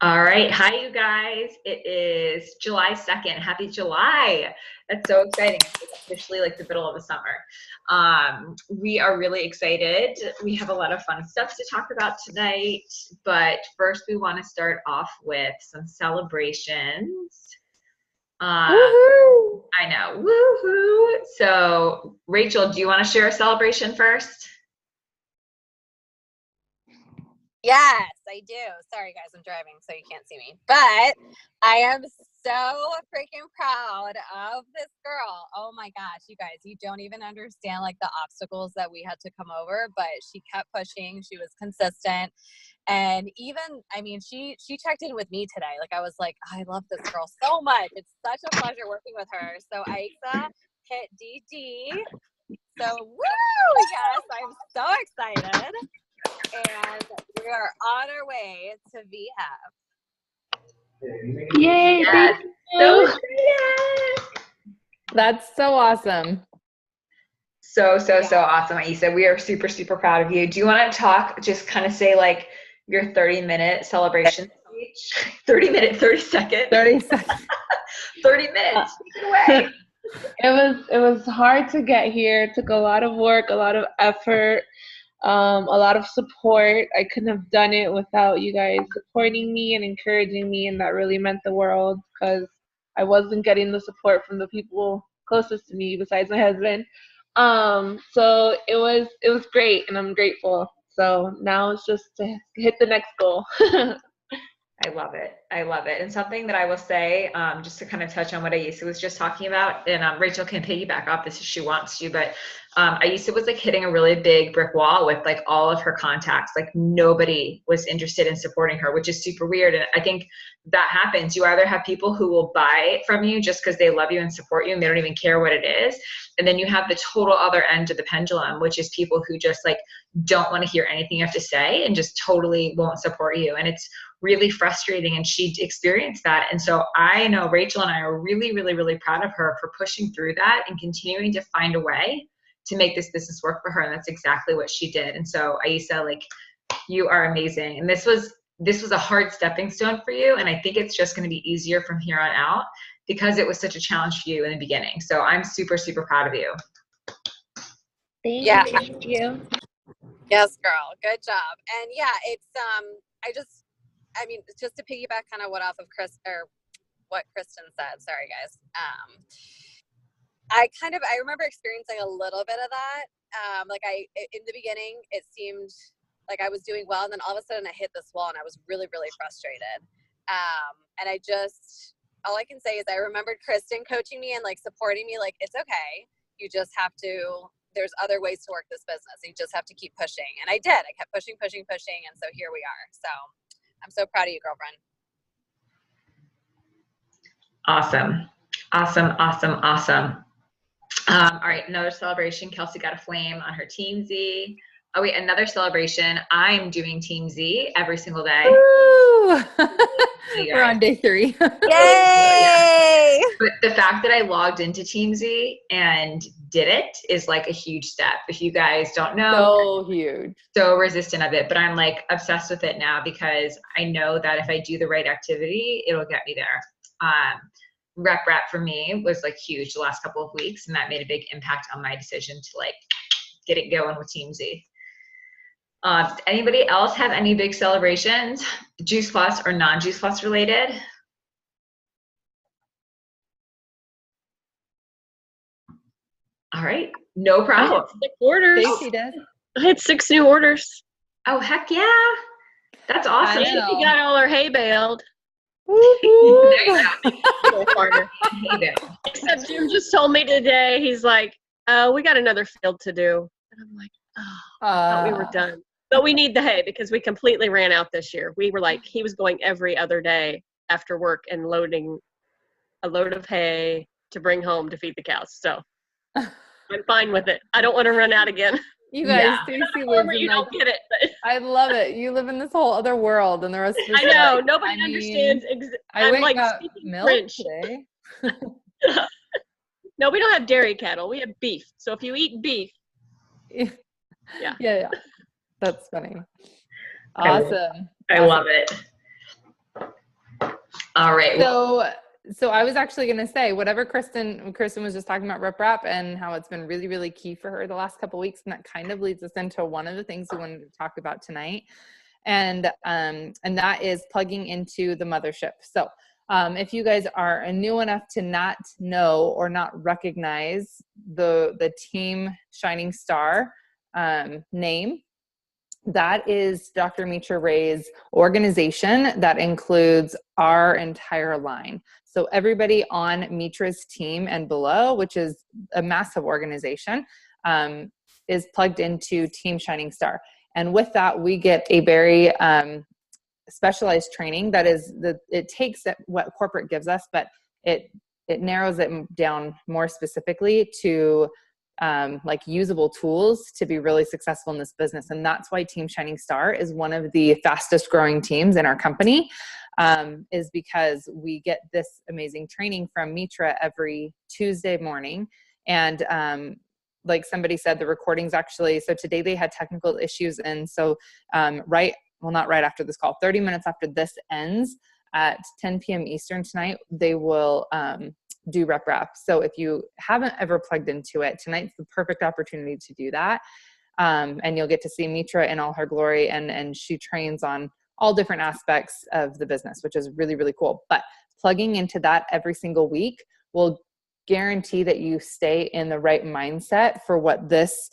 All right. Hi, you guys. It is July 2nd. Happy July. That's so exciting. It's officially like the middle of the summer. We are really excited. We have a lot of fun stuff to talk about tonight. But first, we want to start off with some celebrations. Woohoo! I know. Woohoo. So, Rachel, do you want to share a celebration first? Yes, I do. Sorry, guys, I'm driving, so you can't see me. But I am so freaking proud of this girl. Oh my gosh, you guys, you don't even understand like the obstacles that we had to come over, but she kept pushing. She was consistent. And even, I mean, she checked in with me today. Like, I was like, I love this girl so much. It's such a pleasure working with her. So Aixa hit DD. So, woo! Yes, I'm so excited. And we are on our way to VHAB. Yay, Yes. thank So you. excited. That's so awesome. So awesome, Aisa. We are super, super proud of you. Do you want to talk, just kind of say like your 30-minute celebration speech? 30 minute, 30 second. 30 seconds. 30 minutes. Take it away. It was hard to get here. It took a lot of work, a lot of effort, a lot of support. I couldn't have done it without you guys supporting me and encouraging me, and that really meant the world because I wasn't getting the support from the people closest to me besides my husband. So it was great, and I'm grateful. So now it's just to hit the next goal. I love it. I love it. And something that I will say, just to kind of touch on what Aisa was just talking about, and Rachel can piggyback off this if she wants to, but Aisa was like hitting a really big brick wall with like all of her contacts. Like nobody was interested in supporting her, which is super weird. And I think that happens. You either have people who will buy from you just because they love you and support you and they don't even care what it is. And then you have the total other end of the pendulum, which is people who just like don't want to hear anything you have to say and just totally won't support you. And it's really frustrating, and she experienced that. And so I know Rachel and I are really, really, really proud of her for pushing through that and continuing to find a way to make this business work for her. And that's exactly what she did. And so Aisa, like, you are amazing. And this was a hard stepping stone for you. And I think it's just going to be easier from here on out because it was such a challenge for you in the beginning. So I'm super, super proud of you. Thank you. Yes, girl. Good job. And yeah, it's just to piggyback kind of what Kristen said. Sorry, guys. I remember experiencing a little bit of that. In the beginning, it seemed like I was doing well, and then all of a sudden I hit this wall, and I was really, really frustrated. And all I can say is I remembered Kristen coaching me and like supporting me, like, it's okay. You just have to, there's other ways to work this business. You just have to keep pushing. And I did. I kept pushing. And so here we are. So I'm so proud of you, girlfriend. Awesome. All right, another celebration. Kelsey got a flame on her Team Z. Oh wait, another celebration. I'm doing Team Z every single day. Woo! We're on day 3. Yay! But the fact that I logged into Team Z and did it is like a huge step. If you guys don't know, So huge. So resistant of it, but I'm like obsessed with it now because I know that if I do the right activity, it'll get me there. Rep for me was like huge the last couple of weeks, and that made a big impact on my decision to like get it going with Team Z. Anybody else have any big celebrations, Juice Plus or non-Juice Plus related? All right, no problem. I had 6 orders. Stacy does. I had 6 new orders. Oh, heck yeah. That's awesome. We got all our hay baled. There you go. Except Jim just told me today, he's like, we got another field to do. And I'm like, I thought we were done. But we need the hay because we completely ran out this year. We were like, he was going every other day after work and loading a load of hay to bring home to feed the cows. So I'm fine with it. I don't want to run out again. You guys, Stacy lives in, you like, don't get it. But I love it. You live in this whole other world, and the rest of us. I know. Like, Nobody understands. I went like got speaking milk French. today. No, we don't have dairy cattle. We have beef. So if you eat beef, Yeah. That's funny. Awesome. I love it. All right. Well, So I was actually going to say whatever Kristen was just talking about rep rap and how it's been really, really key for her the last couple of weeks. And that kind of leads us into one of the things we wanted to talk about tonight. And that is plugging into the mothership. So if you guys are new enough to not know or not recognize the Team Shining Star name, that is Dr. Mitra Ray's organization that includes our entire line. So everybody on Mitra's team and below, which is a massive organization, is plugged into Team Shining Star. And with that, we get a very specialized training that is it takes what corporate gives us, but it narrows it down more specifically to like usable tools to be really successful in this business. And that's why Team Shining Star is one of the fastest growing teams in our company, is because we get this amazing training from Mitra every Tuesday morning. And like somebody said, the recordings actually, so today they had technical issues. And so not right after this call, 30 minutes after this ends at 10 p.m. Eastern tonight, they will do rep rap. So if you haven't ever plugged into it, tonight's the perfect opportunity to do that. And you'll get to see Mitra in all her glory, and she trains on all different aspects of the business, which is really, really cool. But plugging into that every single week will guarantee that you stay in the right mindset for what this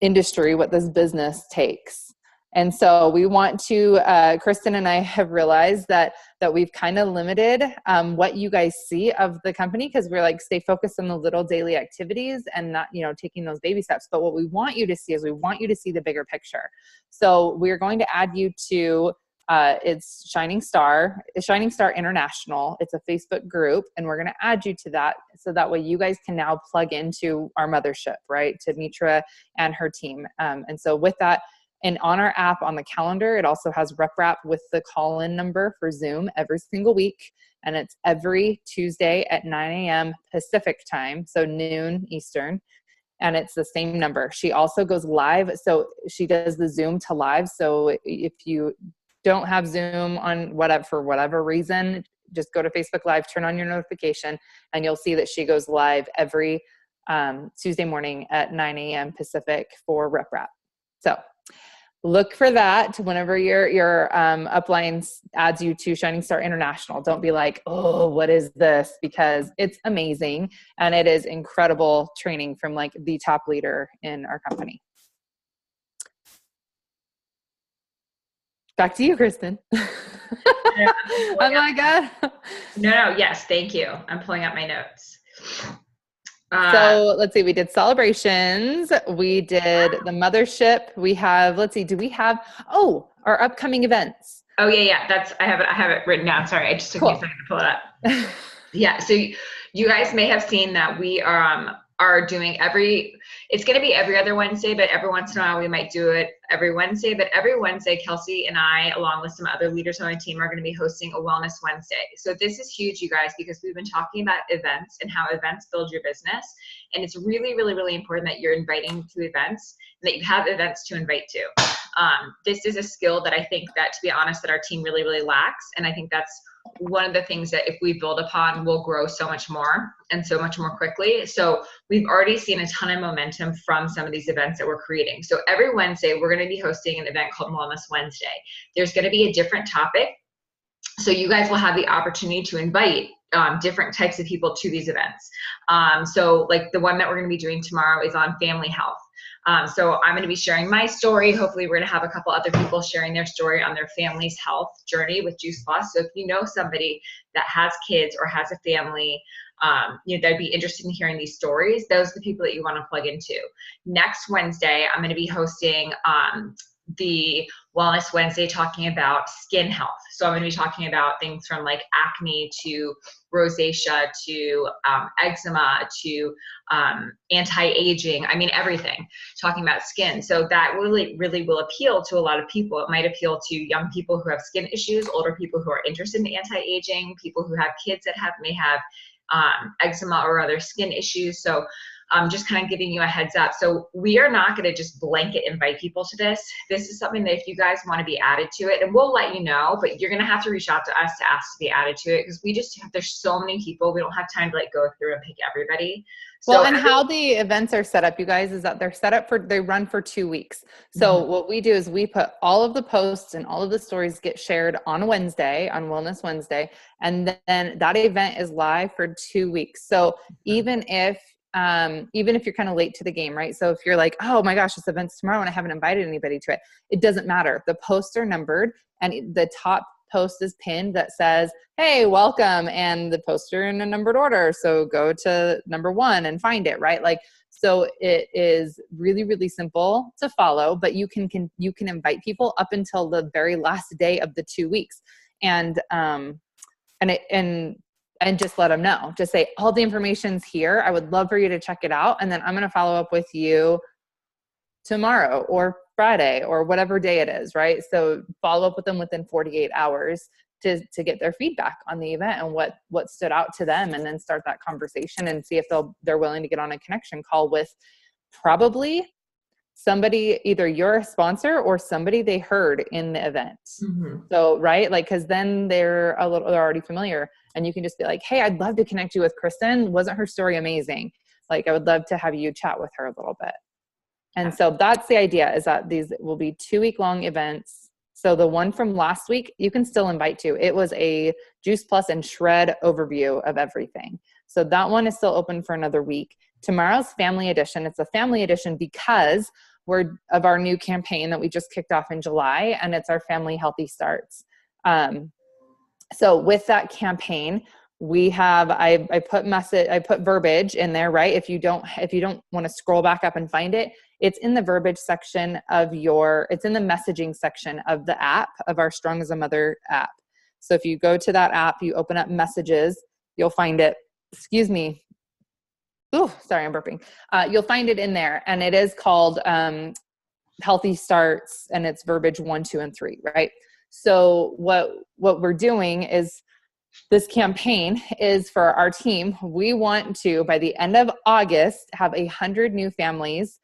industry, what this business takes. And so we want to, Kristen and I have realized that we've kind of limited what you guys see of the company, because we're like, stay focused on the little daily activities and not, taking those baby steps. But what we want you to see is we want you to see the bigger picture. So we're going to add you to, it's Shining Star International. It's a Facebook group, and we're going to add you to that. So that way you guys can now plug into our mothership, right? To Mitra and her team. And so with that, and on our app on the calendar, it also has rep rap with the call-in number for Zoom every single week. And it's every Tuesday at 9 a.m. Pacific time, so noon Eastern. And it's the same number. She also goes live. So she does the Zoom to live. So if you don't have Zoom on for whatever reason, just go to Facebook Live, turn on your notification, and you'll see that she goes live every Tuesday morning at 9 a.m. Pacific for rep rap. So look for that whenever your upline adds you to Shining Star International. Don't be like, oh, what is this? Because it's amazing. And it is incredible training from like the top leader in our company. Back to you, Kristen. Oh my God. No, yes, thank you. I'm pulling up my notes. So let's see, we did celebrations. We did the mothership. We have, do we have, our upcoming events. Oh yeah. I have it written down. Sorry. I just took me a second to pull it up. Yeah. So you guys may have seen that we are doing it's going to be every other Wednesday, but every once in a while we might do it every Wednesday. But every Wednesday, Kelsey and I, along with some other leaders on my team, are going to be hosting a Wellness Wednesday. So this is huge, you guys, because we've been talking about events and how events build your business. And it's really, really, really important that you're inviting to events and that you have events to invite to. This is a skill that I think that, to be honest, that our team really, really lacks. And I think that's one of the things that if we build upon, we'll grow so much more and so much more quickly. So we've already seen a ton of momentum from some of these events that we're creating. So every Wednesday, we're going to be hosting an event called Wellness Wednesday. There's going to be a different topic. So you guys will have the opportunity to invite different types of people to these events. So like the one that we're going to be doing tomorrow is on family health. So I'm going to be sharing my story. Hopefully we're going to have a couple other people sharing their story on their family's health journey with Juice Plus. So if you know somebody that has kids or has a family, that'd be interested in hearing these stories, those are the people that you want to plug into. Next Wednesday, I'm going to be hosting the Wellness Wednesday talking about skin health. So I'm going to be talking about things from like acne to rosacea to eczema to anti-aging. I mean, everything, talking about skin. So that really, really will appeal to a lot of people. It might appeal to young people who have skin issues, older people who are interested in anti-aging, people who have kids that may have eczema or other skin issues. So just kind of giving you a heads up. So we are not going to just blanket invite people to this. This is something that if you guys want to be added to it, and we'll let you know, but you're going to have to reach out to us to ask to be added to it, because we just have, there's so many people, we don't have time to like go through and pick everybody. Well, and how the events are set up, you guys, is that they're set up they run for 2 weeks. So what we do is we put all of the posts and all of the stories get shared on Wednesday, on Wellness Wednesday. And then that event is live for 2 weeks. So even if you're kind of late to the game, right? So if you're like, oh my gosh, this event's tomorrow and I haven't invited anybody to it, it doesn't matter. The posts are numbered and the top post is pinned that says, hey, welcome. And the posts are in a numbered order. So go to number 1 and find it, right? Like, so it is really, really simple to follow, but you can invite people up until the very last day of the 2 weeks. And just let them know. Just say, all the information's here. I would love for you to check it out. And then I'm going to follow up with you tomorrow or Friday or whatever day it is, right? So follow up with them within 48 hours to get their feedback on the event and what stood out to them, and then start that conversation and see if they're willing to get on a connection call with probably somebody, either your sponsor or somebody they heard in the event. So, right? Like, cause then they're already familiar, and you can just be like, hey, I'd love to connect you with Kristen. Wasn't her story amazing? Like, I would love to have you chat with her a little bit. And so that's the idea, is that these will be 2-week-long events. So the one from last week, you can still invite to. It was a Juice Plus and Shred overview of everything. So that one is still open for another week. Tomorrow's family edition. It's a family edition because we're of our new campaign that we just kicked off in July, and it's our Family Healthy Starts. So with that campaign, we have, I put verbiage in there, right? If you don't want to scroll back up and find it, it's in the verbiage section it's in the messaging section of the app, of our Strong as a Mother app. So if you go to that app, you open up messages, you'll find it, excuse me. Oh, sorry, I'm burping. You'll find it in there, and it is called Healthy Starts, and it's verbiage 1, 2, and 3, right? So what we're doing is, this campaign is for our team. We want to, by the end of August, have 100 new families.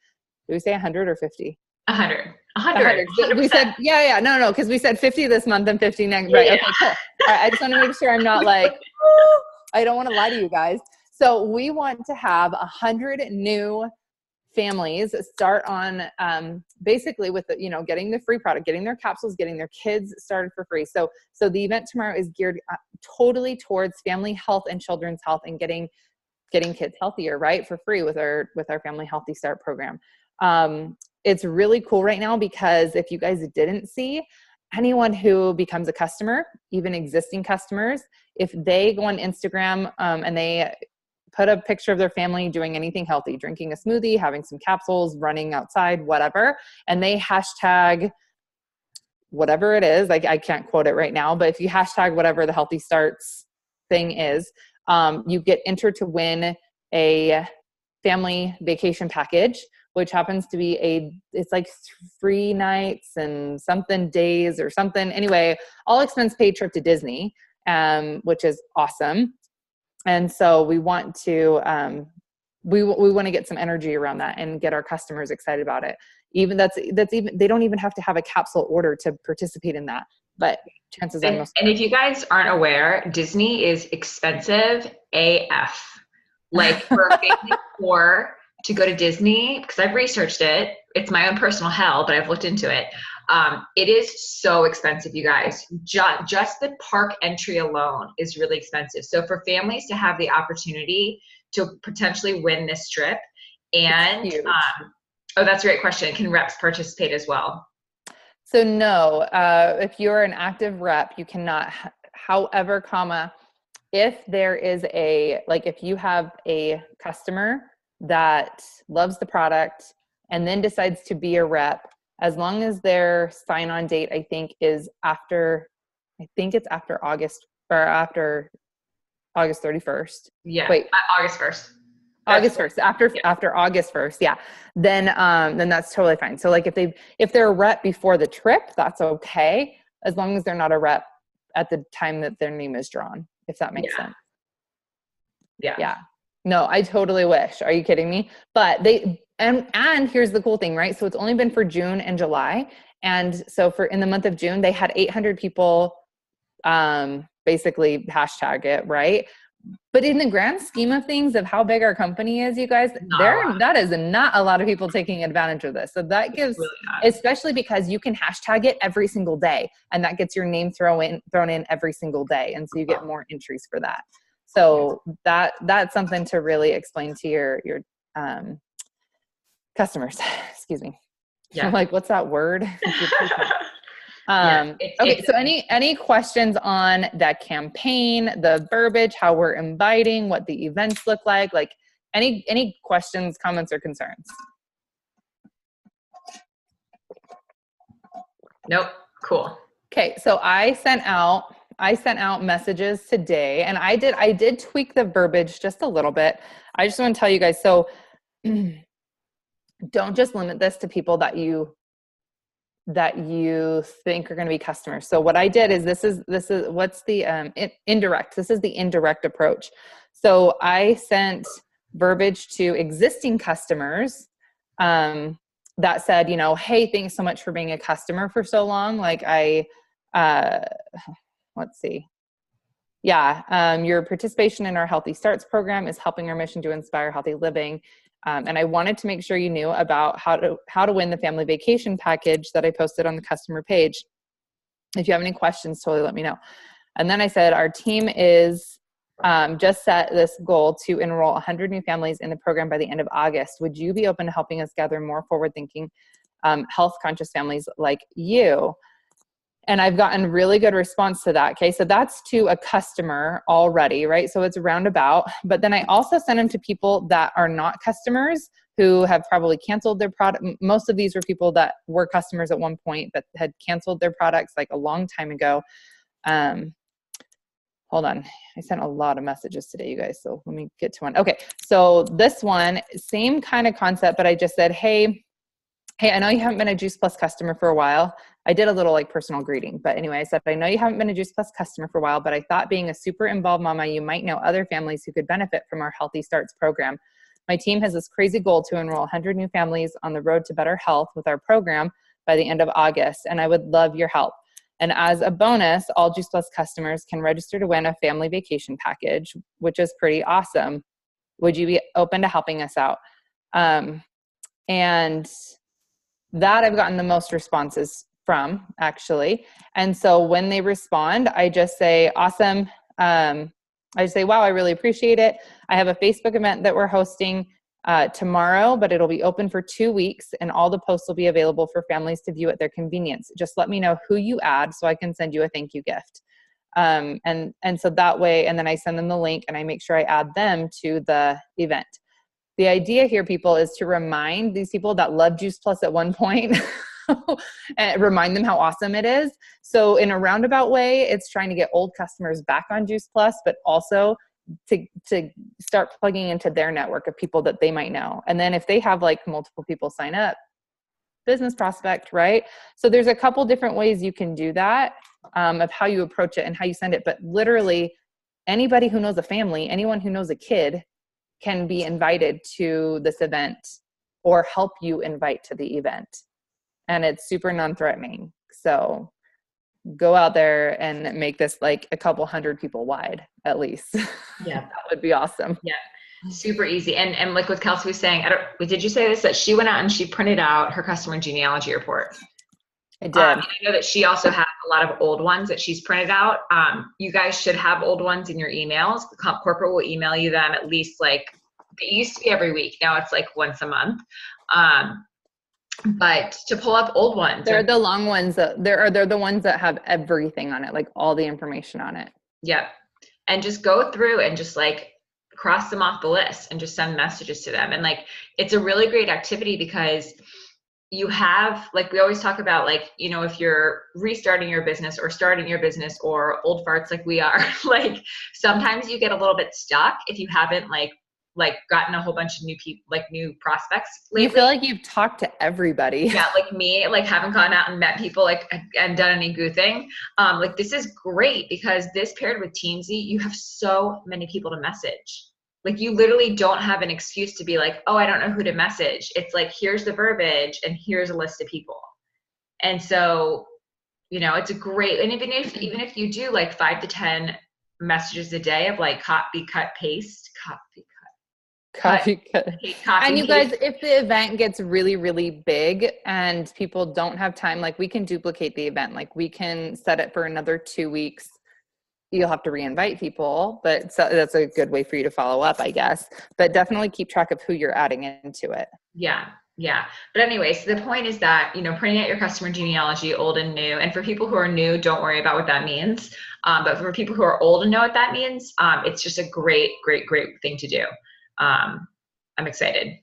Did we say 100 or 50? 100. 100. We said, no, because we said 50 this month and 50 next. Right. Okay, cool. All right, I just want to make sure I'm not like, I don't want to lie to you guys. So we want to have 100 new families start on basically with getting the free product, getting their capsules, getting their kids started for free. So the event tomorrow is geared totally towards family health and children's health, and getting kids healthier, right, for free with our Family Healthy Start program. It's really cool right now, because if you guys didn't see, anyone who becomes a customer, even existing customers, if they go on Instagram and they put a picture of their family doing anything healthy, drinking a smoothie, having some capsules, running outside, whatever, and they hashtag whatever it is, like I can't quote it right now, but if you hashtag whatever the Healthy Starts thing is, you get entered to win a family vacation package, which happens to be it's like 3 nights and something days or something. Anyway, all expense paid trip to Disney, which is awesome. And so we want to, we want to get some energy around that and get our customers excited about it. Even they don't even have to have a capsule order to participate in that, but chances are most. And if you guys aren't aware, Disney is expensive AF. Like, for a family of 4 to go to Disney, because I've researched it. It's my own personal hell, but I've looked into it. It is so expensive, you guys. Just the park entry alone is really expensive. So for families to have the opportunity to potentially win this trip, and oh, that's a great question. Can reps participate as well? So no, if you're an active rep, you cannot. However, if there is if you have a customer that loves the product and then decides to be a rep, as long as their sign-on date, I think it's after August, or after August 31st. Yeah. Wait, August 1st. August 1st, after August 1st. Yeah. Then that's totally fine. So like if they're a rep before the trip, that's okay, as long as they're not a rep at the time that their name is drawn, if that makes sense. Yeah. No, I totally wish. Are you kidding me? But and here's the cool thing, right? So it's only been for June and July. And so in the month of June, they had 800 people basically hashtag it, right? But in the grand scheme of things of how big our company is, you guys, that is not a lot of people taking advantage of this. So that gives, really, especially because you can hashtag it every single day, and that gets your name thrown in every single day. And so you get more entries for that. So that's something to really explain to your customers. Excuse me. Yeah. I'm like, what's that word? Okay. So any questions on that campaign, the verbiage, how we're inviting, what the events look like any questions, comments, or concerns? Nope. Cool. Okay. So I sent out messages today, and I did tweak the verbiage just a little bit. I just want to tell you guys, so don't just limit this to people that you think are going to be customers. So what I did is this is what's the indirect. This is the indirect approach. So I sent verbiage to existing customers that said, hey, thanks so much for being a customer for so long. Like let's see. Yeah. Your participation in our Healthy Starts program is helping our mission to inspire healthy living. And I wanted to make sure you knew about how to win the family vacation package that I posted on the customer page. If you have any questions, totally let me know. And then I said, our team is just set this goal to enroll 100 new families in the program by the end of August. Would you be open to helping us gather more forward-thinking, health-conscious families like you? And I've gotten really good response to that. Okay. So that's to a customer already, right? So it's roundabout. But then I also send them to people that are not customers who have probably canceled their product. Most of these were people that were customers at one point but had canceled their products like a long time ago. Hold on. I sent a lot of messages today, you guys. So let me get to one. Okay. So this one, same kind of concept, but I just said, hey, I know you haven't been a Juice Plus customer for a while. I did a little personal greeting, but anyway, I said, I know you haven't been a Juice Plus customer for a while, but I thought being a super involved mama, you might know other families who could benefit from our Healthy Starts program. My team has this crazy goal to enroll 100 new families on the road to better health with our program by the end of August, and I would love your help. And as a bonus, all Juice Plus customers can register to win a family vacation package, which is pretty awesome. Would you be open to helping us out? And that I've gotten the most responses from, actually. And so when they respond, I just say, awesome. I just say, wow, I really appreciate it. I have a Facebook event that we're hosting tomorrow, but it'll be open for 2 weeks, and all the posts will be available for families to view at their convenience. Just let me know who you add so I can send you a thank you gift. And so that way, and then I send them the link and I make sure I add them to the event. The idea here, people, is to remind these people that love Juice Plus at one point and remind them how awesome it is. So in a roundabout way, it's trying to get old customers back on Juice Plus, but also to start plugging into their network of people that they might know. And then if they have multiple people sign up, business prospect, right? So there's a couple different ways you can do that, of how you approach it and how you send it. But literally anybody who knows a family, anyone who knows a kid, can be invited to this event or help you invite to the event. And it's super non-threatening. So go out there and make this a couple hundred people wide, at least. Yeah. That would be awesome. Yeah. Super easy. And like what Kelsey was saying, did you say this, that she went out and she printed out her customer genealogy report? I did. I know that she also has a lot of old ones that she's printed out. You guys should have old ones in your emails. The corporate will email you them at least it used to be every week. Now it's once a month. But to pull up old ones. They're the long ones they're the ones that have everything on it, all the information on it. Yeah. And just go through and just cross them off the list and just send messages to them. And it's a really great activity because you have, we always talk about, if you're restarting your business or starting your business or old farts like we are, sometimes you get a little bit stuck if you haven't gotten a whole bunch of new people, new prospects lately. You feel like you've talked to everybody. Yeah, like me, haven't gone out and met people, and done any goo thing. This is great because this paired with Teamsy, you have so many people to message. Like you literally don't have an excuse to be like, oh, I don't know who to message. It's like, here's the verbiage and here's a list of people. And so, you know, it's a great, and even if you do like 5 to 10 messages a day of like copy, cut, paste, Copy cut. Copy, And you guys, if the event gets really, really big and people don't have time, like we can duplicate the event. Like we can set it for another 2 weeks. You'll have to reinvite people, but so that's a good way for you to follow up, I guess. But definitely keep track of who you're adding into it. Yeah. Yeah. But anyway, so the point is that, you know, printing out your customer genealogy, old and new. And for people who are new, don't worry about what that means. But for people who are old and know what that means, it's just a great, great, great thing to do. I'm excited.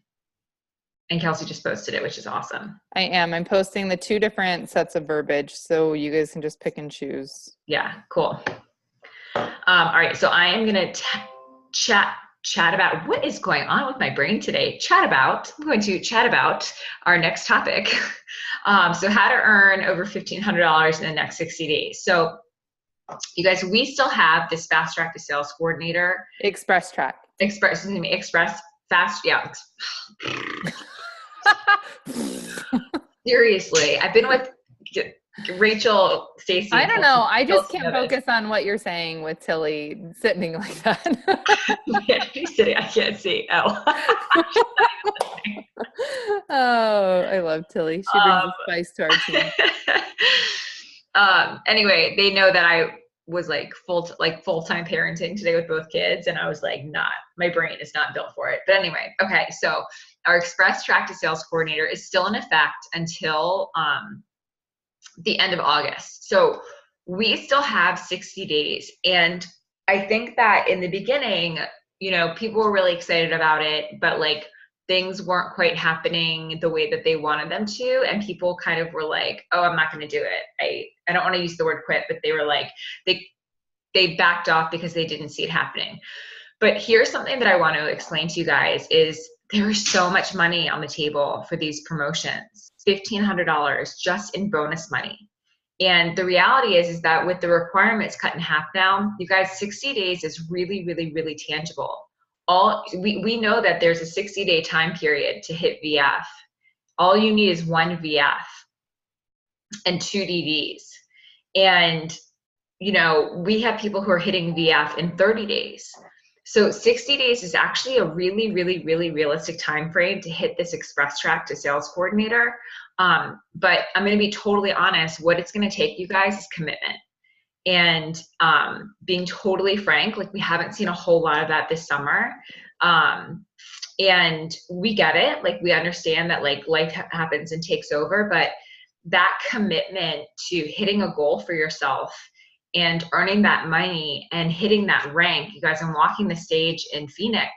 And Kelsey just posted it, which is awesome. I am. I'm posting the 2 different sets of verbiage so you guys can just pick and choose. Yeah, cool. All right, so I am going to chat about what is going on with my brain today. I'm going to chat about our next topic. So how to earn over $1,500 in the next 60 days. So you guys, we still have this fast track to sales coordinator. Express fast. Yeah. Seriously, I've been with Rachel, Stacy. I don't know. I just can't focus on what you're saying with Tilly sitting like that. Yeah, she's sitting. I can't see. Oh. Oh, I love Tilly. She brings a spice to our team. Anyway, they know that I was like full-time parenting today with both kids, and I was like, my brain is not built for it. But anyway, okay, so our express track to sales coordinator is still in effect until the end of August. So we still have 60 days. And I think that in the beginning, you know, people were really excited about it, but like things weren't quite happening the way that they wanted them to. And people kind of were like, oh, I'm not going to do it. I don't want to use the word quit, but they were like, they backed off because they didn't see it happening. But here's something that I want to explain to you guys is there is so much money on the table for these promotions, $1,500 just in bonus money. And the reality is that with the requirements cut in half now, you guys, 60 days is really, really, really tangible. We know that there's a 60-day time period to hit VF. All you need is 1 VF and 2 DVs. And, you know, we have people who are hitting VF in 30 days. So 60 days is actually a really, really, really realistic time frame to hit this express track to sales coordinator. But I'm going to be totally honest, what it's going to take you guys is commitment. And being totally frank, like we haven't seen a whole lot of that this summer. And we get it. Like we understand that like life happens and takes over, but that commitment to hitting a goal for yourself and earning that money and hitting that rank, you guys, I'm walking the stage in Phoenix,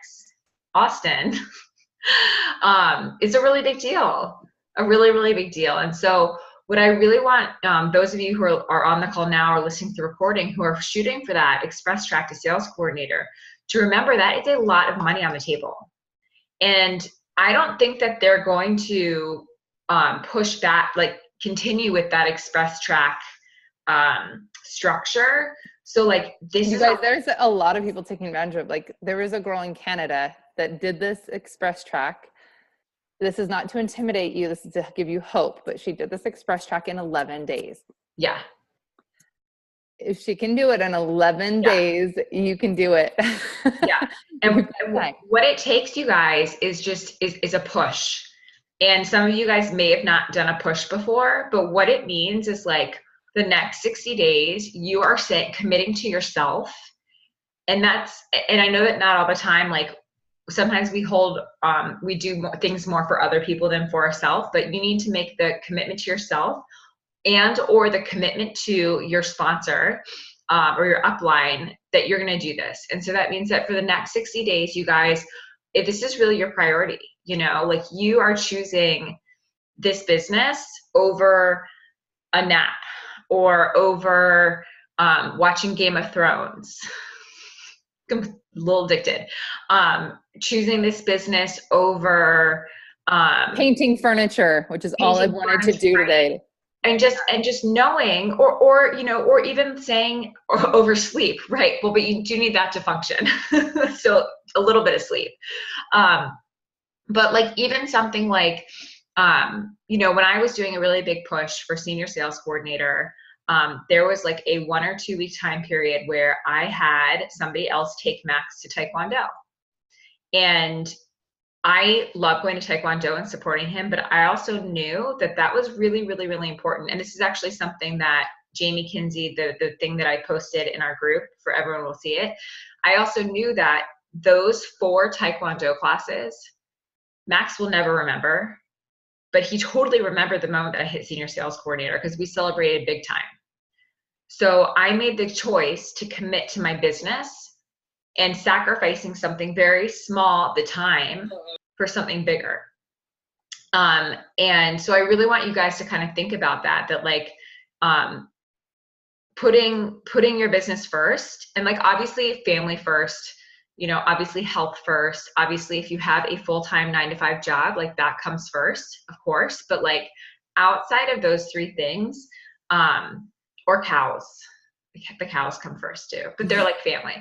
Austin, is a really big deal, a really, really big deal. And so what I really want those of you who are on the call now or listening to the recording who are shooting for that express track to sales coordinator to remember that it's a lot of money on the table. And I don't think that they're going to push back, like continue with that express track structure. So like this you is guys, there's a lot of people taking advantage of, like there was a girl in Canada that did this express track. This is not to intimidate you, this is to give you hope, but she did this express track in 11 days. Yeah. If she can do it in 11 days, you can do it. Yeah. And what it takes, you guys, is just is a push. And some of you guys may have not done a push before, but what it means is like the next 60 days, you are committing to yourself. And I know that not all the time, like sometimes we do things more for other people than for ourselves, but you need to make the commitment to yourself and or the commitment to your sponsor or your upline that you're going to do this. And so that means that for the next 60 days, you guys, if this is really your priority, you know, like you are choosing this business over a nap or over watching Game of Thrones. I'm a little addicted. Choosing this business over painting furniture, which is all I've wanted to do today. And just knowing, or you know, or even saying over sleep, right? Well, but you do need that to function. So a little bit of sleep. But like even something like, when I was doing a really big push for senior sales coordinator, there was like a 1 or 2 week time period where I had somebody else take Max to Taekwondo. And I love going to Taekwondo and supporting him, but I also knew that that was really, really, really important. And this is actually something that Jamie Kinsey, the thing that I posted in our group for everyone will see it. I also knew that those 4 Taekwondo classes, Max will never remember, but he totally remembered the moment that I hit senior sales coordinator because we celebrated big time. So I made the choice to commit to my business and sacrificing something very small at the time for something bigger. And so I really want you guys to kind of think about that like, putting your business first, and like obviously family first, obviously health first. Obviously, if you have a full-time 9-to-5 job, like that comes first, of course. But like outside of those 3 things, or cows, the cows come first too, but they're like family.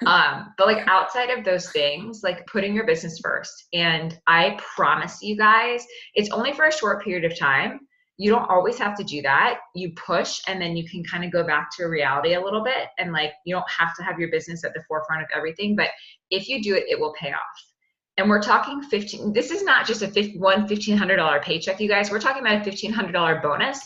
But like outside of those things, like putting your business first. And I promise you guys, it's only for a short period of time. You don't always have to do that. You push and then you can kind of go back to reality a little bit. And like, you don't have to have your business at the forefront of everything, but if you do it, it will pay off. And we're talking this is not just a $1,500 paycheck, you guys. We're talking about a $1,500 bonus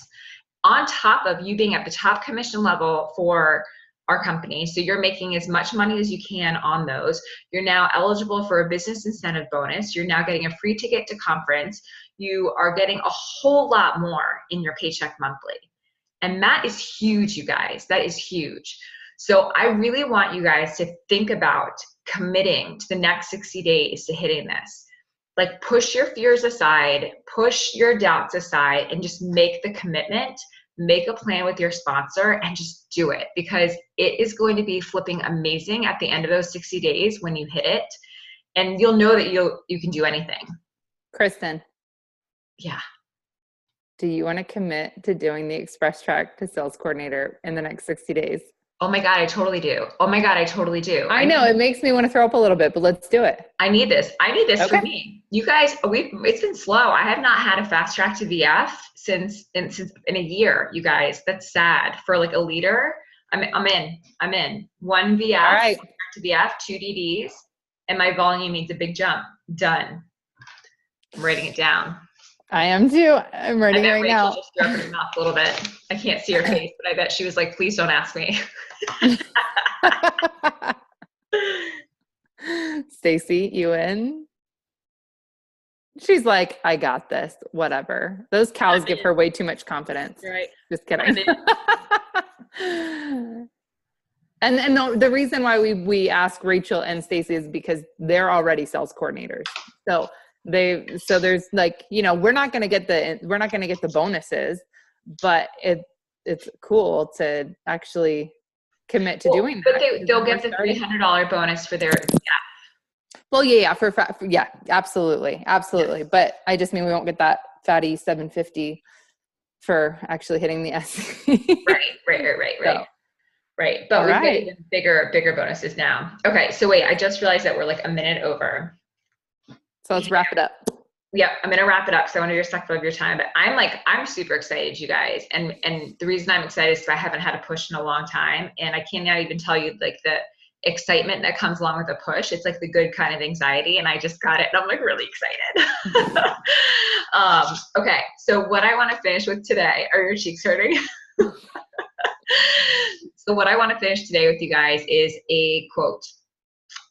on top of you being at the top commission level for our company. So you're making as much money as you can on those. You're now eligible for a business incentive bonus. You're now getting a free ticket to conference. You are getting a whole lot more in your paycheck monthly. And that is huge, you guys. That is huge. So I really want you guys to think about committing to the next 60 days to hitting this. Like push your fears aside, push your doubts aside, and just make the commitment, make a plan with your sponsor, and just do it, because it is going to be flipping amazing at the end of those 60 days when you hit it. And you'll know that you can do anything. Kristen. Yeah. Do you want to commit to doing the express track to sales coordinator in the next 60 days? Oh my God, I totally do. Oh my God, I totally do. I know it makes me want to throw up a little bit, but let's do it. I need this. Okay. For me. You guys, it's been slow. I have not had a fast track to VF since in a year, you guys. That's sad for like a leader. I'm in. 1 VF, all right, to VF, 2 DDs, and my volume needs a big jump. Done. I'm writing it down. I am too. I'm writing right Rachel now. just threw up in her mouth a little bit. I can't see her face, but I bet she was like, please don't ask me. Stacy, you in? She's like, I got this. Whatever. Those cows give her way too much confidence. Right. Just kidding. And the reason why we ask Rachel and Stacy is because they're already sales coordinators. So there's like, we're not going to get the bonuses, but it's cool to actually commit to doing that. But they'll get the $300 bonus for their Well, yeah, yeah, absolutely. Yeah. But I just mean we won't get that fatty $750 for actually hitting the SC. Right. Right. But we're getting bigger bonuses now. Okay. So wait, I just realized that we're like a minute over. So let's wrap it up. Yeah, I'm going to wrap it up because I want to be respectful of your time. But I'm super excited, you guys. And the reason I'm excited is because I haven't had a push in a long time. And I cannot even tell you like the excitement that comes along with a push. It's like the good kind of anxiety. And I just got it. And I'm like really excited. Okay. So what I want to finish with today, are your cheeks hurting? So what I want to finish today with you guys is a quote.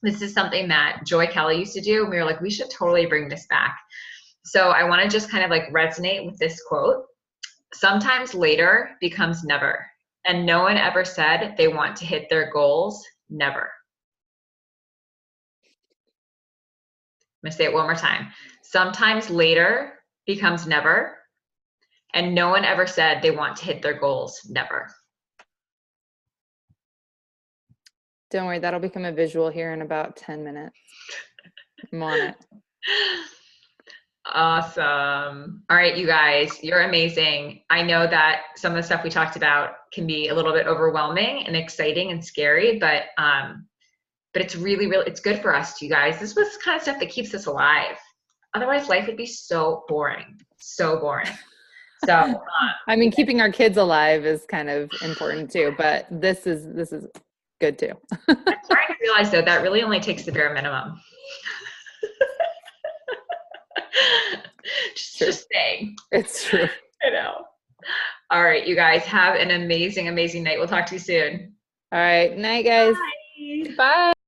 This is something that Joy Kelly used to do. And we were like, we should totally bring this back. So I want to just kind of like resonate with this quote. Sometimes later becomes never. And no one ever said they want to hit their goals. Never. I'm going to say it one more time. Sometimes later becomes never. And no one ever said they want to hit their goals. Never. Don't worry, that'll become a visual here in about 10 minutes. I'm on it. Awesome. All right, you guys, you're amazing. I know that some of the stuff we talked about can be a little bit overwhelming and exciting and scary, but but it's really, really, it's good for us, you guys. This was the kind of stuff that keeps us alive. Otherwise, life would be so boring. So boring. So, I mean, keeping our kids alive is kind of important too, but this is good too. I'm starting to realize though that really only takes the bare minimum. just saying. It's true. I know. All right, you guys have an amazing, amazing night. We'll talk to you soon. All right. Night, guys. Bye. Bye.